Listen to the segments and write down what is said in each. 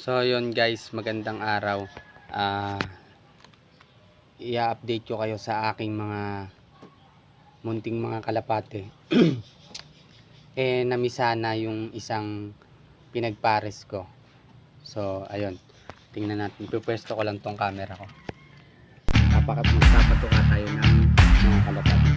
So yun guys, magandang araw. I-update ko kayo sa aking mga munting mga kalapate. Namisana yung isang pinagpares ko. So ayun, tingnan natin. Pupwesto ko lang tong camera ko. Magpapatuka tayo ng mga kalapate.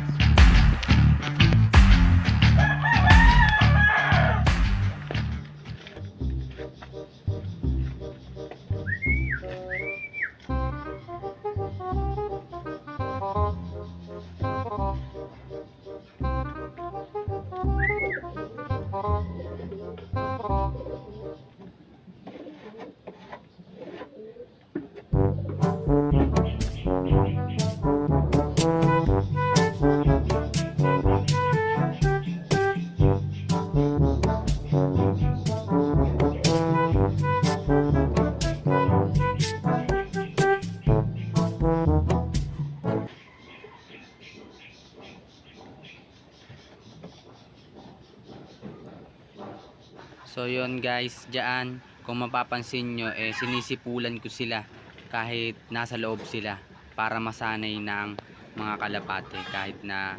So yun guys, diyan kung mapapansin nyo, sinisipulan ko sila kahit nasa loob sila para masanay ng mga kalapate. Kahit na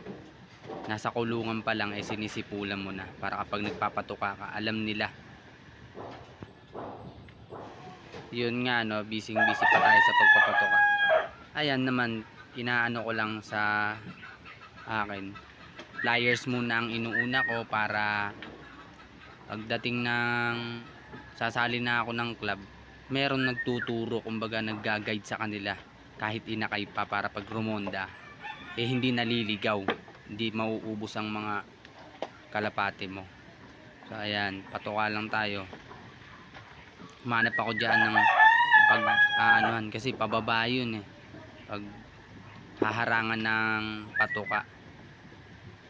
nasa kulungan pa lang, sinisipulan mo na para kapag nagpapatuka ka, alam nila. Yun nga no, busy pa tayo sa pagpapatuka. Ayan naman, inaano ko lang sa akin, pliers muna ang inuuna ko para pagdating ng sasali na ako ng club, meron nagtuturo, kumbaga nagga-guide sa kanila kahit inakay pa, para pag rumonda hindi naliligaw, hindi mauubos ang mga kalapate mo. So ayan, patuka lang tayo. Humanap ako dyan ng pag-aanuhan kasi pababa yun pag haharangan ng patuka.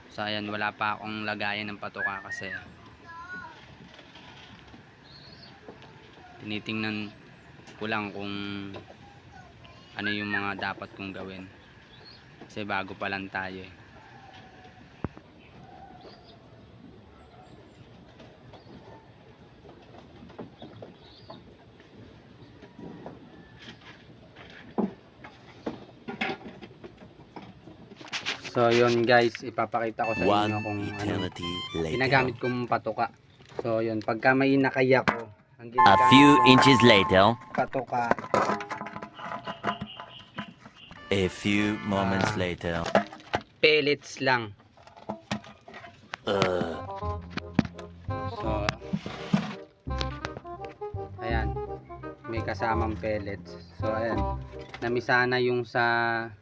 So ayan, wala pa akong lagayan ng patuka kasi tinitingnan ko lang kung ano yung mga dapat kong gawin kasi bago pa lang tayo So yun guys, ipapakita ko sa inyo kung ano ginagamit kong patuka. So yun, pagka may inakay ako, a few inches later, patuka. a few moments later, Pellets lang. So ayan, may kasamang pellets. So ayan, namisana yung sa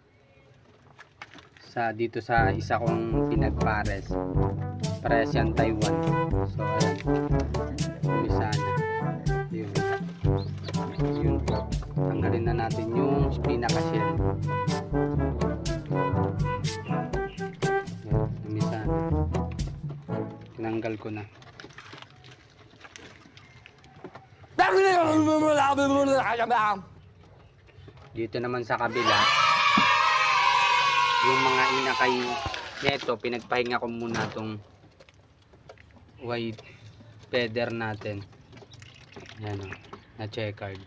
dito sa isa kong pinagpares. Pares yan Taiwan. So ayan, namisana. Yun po, tanggalin na natin yung pinaka-shell. Yan, namisan. Tinanggal ko na. Dito naman sa kabila, yung mga inakay neto, pinagpahinga ko muna tong white feather natin. Yan na checkered.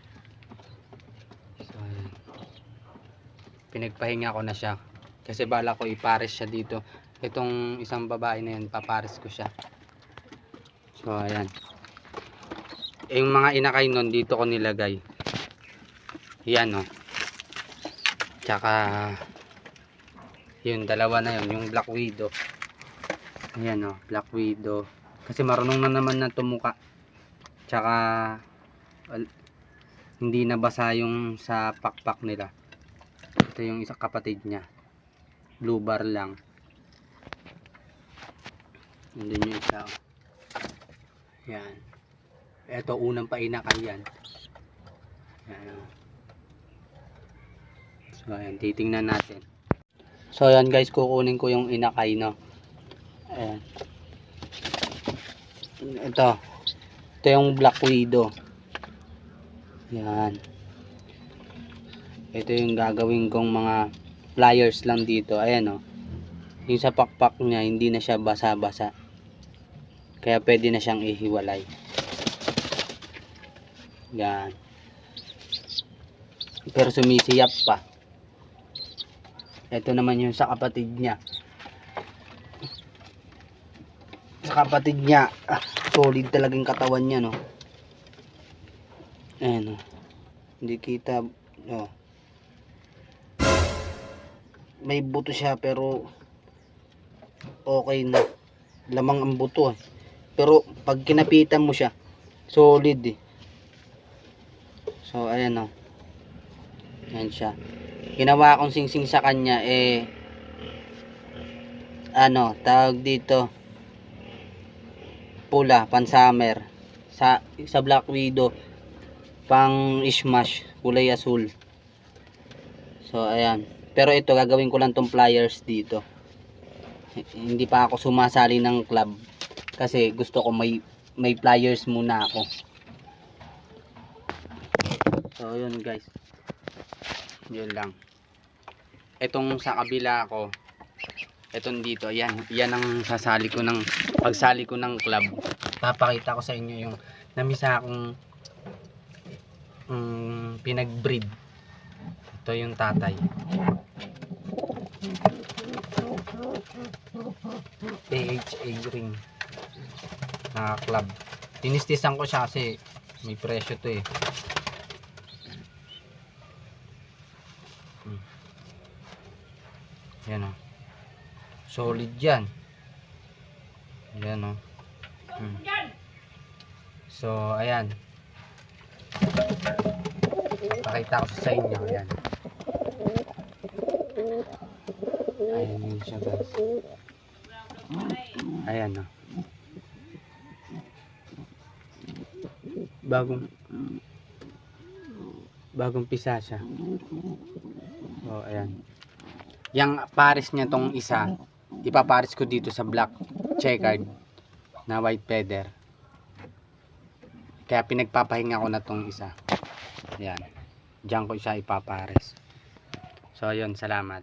So ayan, pinagpahinga ko na siya kasi bala ko ipares siya dito. Itong isang babae na yan, papares ko siya. So ayan, yung mga inakay nun dito ko nilagay. Yan tsaka yun, dalawa na yun, yung Black Widow. Ayan Black Widow kasi marunong na naman na tumuka, tsaka hindi nabasa yung sa pakpak nila. Ito yung isang kapatid niya, blue bar lang. Nandun yung isa yan. Ito unang painakay yan. Yan. So ayan, titingnan natin. So ayan guys, kukunin ko yung inakay ayan. Ito yung Black Widow. Yan. Ito yung gagawin kong mga pliers lang dito. Ayan yung sa pakpak niya hindi na siya basa-basa, kaya pwede na siyang ihiwalay. Yan. Pero sumisiyap pa. Ito naman yung sa kapatid niya. Sa kapatid niya, solid talagang katawan niya, no. Ayan, no. Hindi kita, oh. May buto siya pero okay na. Lamang ang buto. Pero pag kinapitan mo siya, solid eh. So ayan, no. Ayan siya. Ginawa akong singsing sa kanya ano, tawag dito, pula, pan summer. Sa Black Widow, pang smash, kulay asul. So ayan. Pero ito, gagawin ko lang tong pliers dito. Hindi pa ako sumasali ng club kasi gusto ko may pliers muna ako. So yun guys, yun lang. Etong sa kabila ko, etong dito, yan ang sasali ko ng pagsali ko ng club. Papakita ko sa inyo yung namisa akong pinag-breed. Ito yung tatay. AHA ring na club. Tinistisan ko siya kasi may presyo to eh. Yan o. Solid yan. Yan o. So ayan. Pakita ko sa inyo. Ayan. Ayan yun siya guys. Ayan o. Bagong pisa siya. So ayan. Yang pares niya tong isa, ipapares ko dito sa black checkered na white feather. Kaya pinagpapahinga ko na tong isa. Ayan. Diyan ko siya ipapares. So ayun, salamat.